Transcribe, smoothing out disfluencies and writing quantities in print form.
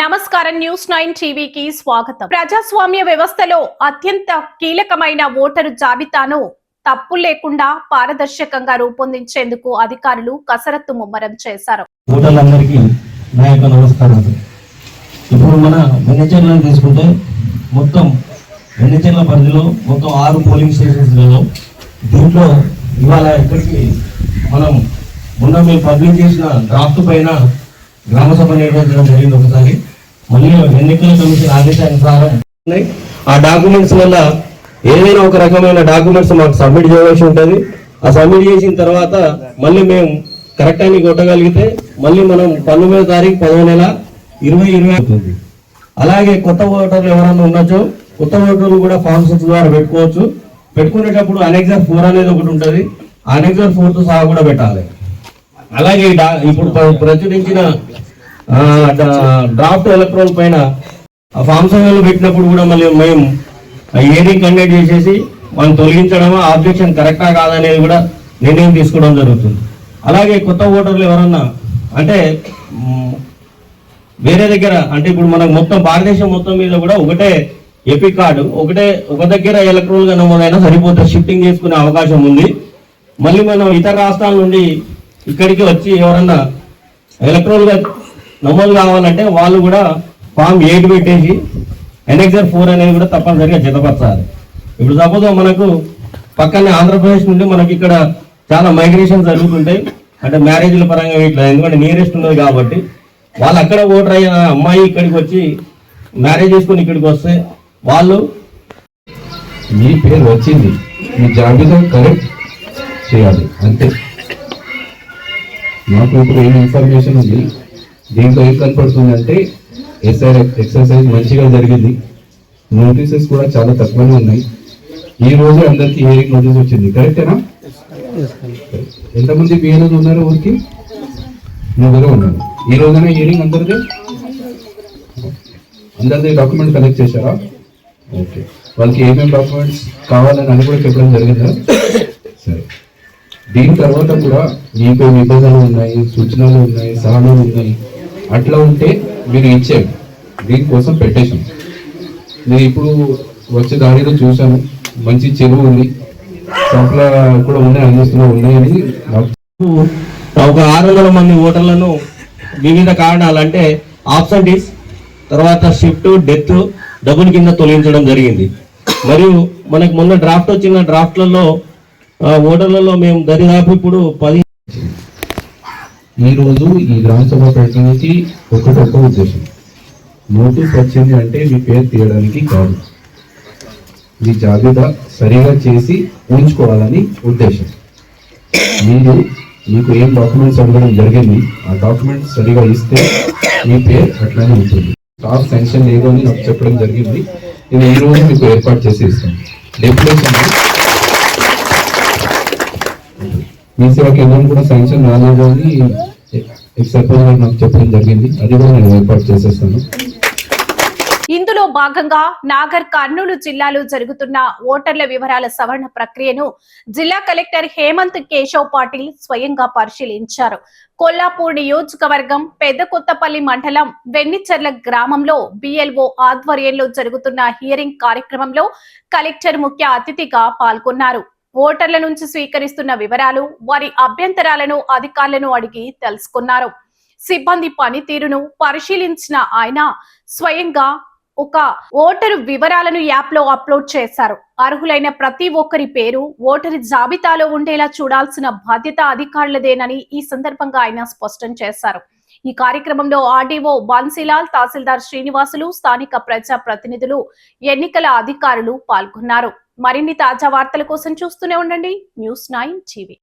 నమస్కారం న్యూస్9 టీవీకి స్వాగతం. ప్రజాస్వామ్య వ్యవస్థలో అత్యంత కీలకమైన ఓటరు జాబితాను తప్పు లేకుండా పారదర్శకంగా రూపొందించేందుకు అధికారులు కసరత్తు ముమ్మరం చేశారు. ఓటర్లందరికీ నా యొక్క నమస్కారాలు. ఇప్పుడు మన వెన్నచెర్లను తీసుకుంటే మొత్తం వెన్నచెర్ల పరిధిలో మొత్తం 6 పోలింగ్ స్టేషన్స్లలో దీంట్లో ఇవాళ ఇక్కడికి మనం మొన్న మేము పబ్లిక్ చేసిన డ్రాఫ్ట్ పైన గ్రామ సభ నిర్వహించడం జరిగింది. ఒకసారి మళ్ళీ ఎన్నికల కమిషన్ ఆదేశానుసారం ఆ డాక్యుమెంట్స్ వల్ల ఏదైనా ఒక రకమైన డాక్యుమెంట్స్ మాకు సబ్మిట్ చేయవలసి ఉంటుంది. ఆ సబ్మిట్ చేసిన తర్వాత మళ్ళీ మేము కరెక్ట్ అని కొట్టగలిగితే మళ్ళీ మనం 19వ తారీఖు 10వ నెల 2020 అవుతుంది. అలాగే కొత్త ఓటర్లు ఎవరన్నా ఉండొచ్చు, కొత్త ఓటర్లు కూడా ఫామ్ 6 ద్వారా పెట్టుకోవచ్చు. పెట్టుకునేటప్పుడు అనెక్సర్ 4 అనేది ఒకటి ఉంటుంది. ఆ అనెక్సర్ 4తో సహా కూడా పెట్టాలి. అలాగే ఇప్పుడు ప్రచురించిన డ్రాఫ్ట్ ఎలక్ట్రాన్ పైన ఫామ్ 7 పెట్టినప్పుడు కూడా మళ్ళీ మేము హియరింగ్ కండక్ట్ చేసేసి మనం తొలగించడమా ఆబ్జెక్షన్ కరెక్టా కాదనేది కూడా నిర్ణయం తీసుకోవడం జరుగుతుంది. అలాగే కొత్త ఓటర్లు ఎవరన్నా అంటే వేరే దగ్గర అంటే ఇప్పుడు మనకు మొత్తం భారతదేశం మొత్తం మీద కూడా ఒకటే ఎపిక్ కార్డు ఒక దగ్గర ఎలక్ట్రాన్ గా నమోదైనా సరిపోతే షిఫ్టింగ్ చేసుకునే అవకాశం ఉంది. మళ్ళీ మనం ఇతర రాష్ట్రాల నుండి ఇక్కడికి వచ్చి ఎవరన్నా ఎలక్ట్రాన్ గా నమోదు కావాలంటే వాళ్ళు కూడా ఫామ్ 8 పెట్టేసి ఎన్ఎక్సర్ 4 అనేది కూడా తప్పనిసరిగా జతపరచాలి. ఇప్పుడు సపోజ్ మనకు పక్కనే ఆంధ్రప్రదేశ్ నుండి మనకి ఇక్కడ చాలా మైగ్రేషన్ జరుగుతుంటాయి. అంటే మ్యారేజ్ల పరంగా ఇట్లా ఎందుకంటే నియరెస్ట్ ఉన్నది కాబట్టి వాళ్ళు అక్కడ ఓటర్ అయిన అమ్మాయి ఇక్కడికి వచ్చి మ్యారేజ్ చేసుకుని ఇక్కడికి వస్తే వాళ్ళు మీ పేరు వచ్చింది, మీ జాబితా కరెక్ట్ చేయాలి అంతే. నాకు ఇప్పుడు ఏం ఇన్ఫర్మేషన్ ఉంది, దీంట్లో ఏం కనపడుతుందంటే ఎస్ఐఆర్ ఎక్సర్సైజ్ మంచిగా జరిగింది, నోటీసెస్ కూడా చాలా తక్కువనే ఉన్నాయి. ఈ రోజు అందరికి హియరింగ్ నోటీస్ వచ్చింది, కరెక్టేనా? ఎంతమంది పిఎల్ఓలు ఉన్నారు ఊరికి? 3 ఉన్నారు. ఈ రోజున హియరింగ్ అందరిది డాక్యుమెంట్ కలెక్ట్ చేశారా? ఓకే. వాళ్ళకి ఏమేమి డాక్యుమెంట్స్ కావాలని అని కూడా చెప్పడం జరిగిందా? సరే. దీని తర్వాత కూడా మీకు నిబంధనలు ఉన్నాయి, సూచనలు ఉన్నాయి, సలహాలు ఉన్నాయి. అట్లా ఉంటే మీరు ఇచ్చారు, దీనికోసం పెట్టేశాం. నేను ఇప్పుడు వచ్చే దారిలో చూశాను, మంచి చెరువు ఉంది, చంపల కూడా ఉన్నాయి, అందిస్తున్నా ఉన్నాయని ఒక 600 మంది ఓటర్లను వివిధ కారణాలు అంటే ఆబ్సెంటీస్, తర్వాత షిఫ్ట్, డెత్, డబ్బుల కింద తొలగించడం జరిగింది. మరియు మనకు మొన్న డ్రాఫ్ట్ వచ్చిన డ్రాఫ్ట్లలో ఓటర్లలో మేము దరిదాపు ఇప్పుడు 10. ఈరోజు ఈ గ్రామ సభ పెట్టడానికి ఒక్క ఉద్దేశం, నోటీస్ వచ్చింది అంటే మీ పేరు తీయడానికి కాదు, మీ జాబితా సరిగా చేసి ఉంచుకోవాలని ఉద్దేశం. మీకు ఏం డాక్యుమెంట్స్ అడగడం జరిగింది, ఆ డాక్యుమెంట్స్ సరిగా ఇస్తే మీ పేరు అట్లానే ఉంటుంది. స్టాఫ్ శాంక్షన్ లేదు అని నాకు చెప్పడం జరిగింది. నేను ఈ రోజు మీకు ఏర్పాటు చేసి ఇస్తాను. డెప్యుటేషన్ మీ సేవా కేంద్రం కూడా శాంక్షన్ రాలేదు అని సర్పంచ్ గారు నాకు చెప్పడం జరిగింది, అది కూడా నేను ఏర్పాటు చేసేస్తాను. ఇందులో భాగంగా నాగర్ కర్నూలు జిల్లాలో జరుగుతున్న ఓటర్ల వివరాల సవరణ ప్రక్రియను జిల్లా కలెక్టర్ హేమంత్ కేశవ్ పాటిల్ స్వయంగా పరిశీలించారు. కొల్లాపూర్ నియోజకవర్గం పెద్ద కొత్తపల్లి మండలం వెన్నిచెర్ల గ్రామంలో బిఎల్ఓ ఆధ్వర్యంలో జరుగుతున్న హియరింగ్ కార్యక్రమంలో కలెక్టర్ ముఖ్య అతిథిగా పాల్గొన్నారు. ఓటర్ల నుంచి స్వీకరిస్తున్న వివరాలు, వారి అభ్యంతరాలను అధికారులను అడిగి తెలుసుకున్నారు. సిబ్బంది పనితీరును పరిశీలించిన ఆయన స్వయంగా ఒక ఓటరు వివరాలను యాప్ లో అప్లోడ్ చేశారు. అర్హులైన ప్రతి ఒక్కరి పేరు ఓటరి జాబితాలో ఉండేలా చూడాల్సిన బాధ్యత అధికారులదేనని ఈ సందర్భంగా ఆయన స్పష్టం చేశారు. ఈ కార్యక్రమంలో ఆర్డీఓ బాన్సీలాల్, తహసీల్దార్ శ్రీనివాసులు, స్థానిక ప్రజా ప్రతినిధులు, ఎన్నికల అధికారులు పాల్గొన్నారు. మరిన్ని తాజా వార్తల కోసం చూస్తూనే ఉండండి న్యూస్9 టీవీ.